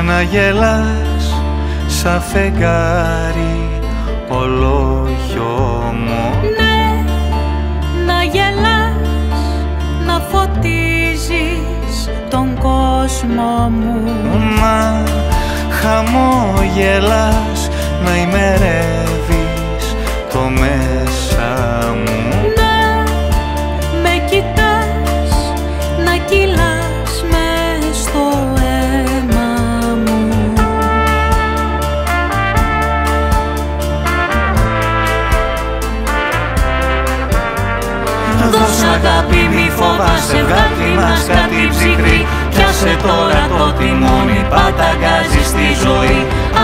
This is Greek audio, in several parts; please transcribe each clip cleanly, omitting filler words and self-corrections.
να γελάς σαν φεγγάρι ολόγιομο. Ναι, να γελάς, να φωτίζεις τον κόσμο μου. Να χαμόγελας, να ημερεύεις το μέσα μου. Ναι, με κοιτάς, να κυλάς μες στο αίμα μου. Δώσε αγάπη, μη φοβάσαι, βγάλει μας κάτι ψυχρή. Πιάσε τώρα το τιμόνι, παταγκάζει στη ζωή.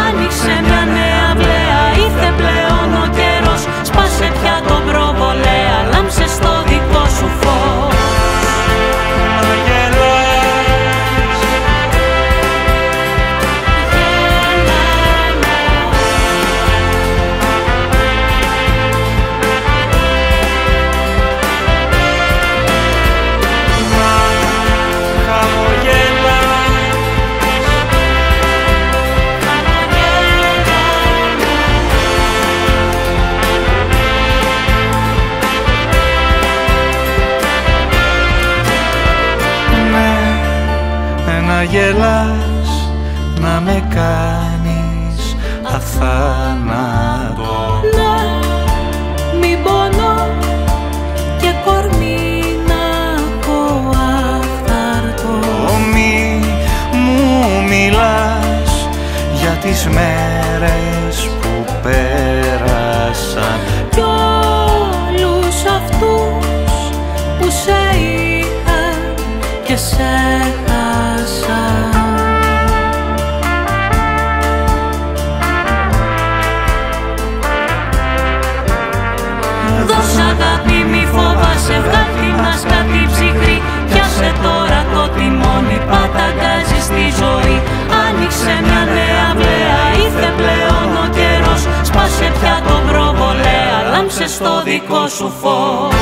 Άνοιξε μια νέα βλέα, ήρθε πλέον ο καιρός. Σπάσε πια τον προβολέα, λάμψε στο δικό σου φως. Να γελάς, να χαμογελάς, να γελάς, να με κάνεις αθάνατο. Ναι, μην πονώ και κορμί να έχω αυθάρτο. Μη μου μιλάς για τις μέρες που πέρασαν Κι όλους αυτούς που σε είχαν και σε χάσαν. Δώσε αγάπη, μη φοβάσαι, βγάλει μας κάτι ψυχρή. Πιάσε τώρα το τιμόνι, παταγκάζει στη ζωή. Άνοιξε μια νέα βλέα, ήρθε πλέον ο καιρός. Σπάσε πια τον προβολέα, λάμψε στο δικό σου φως.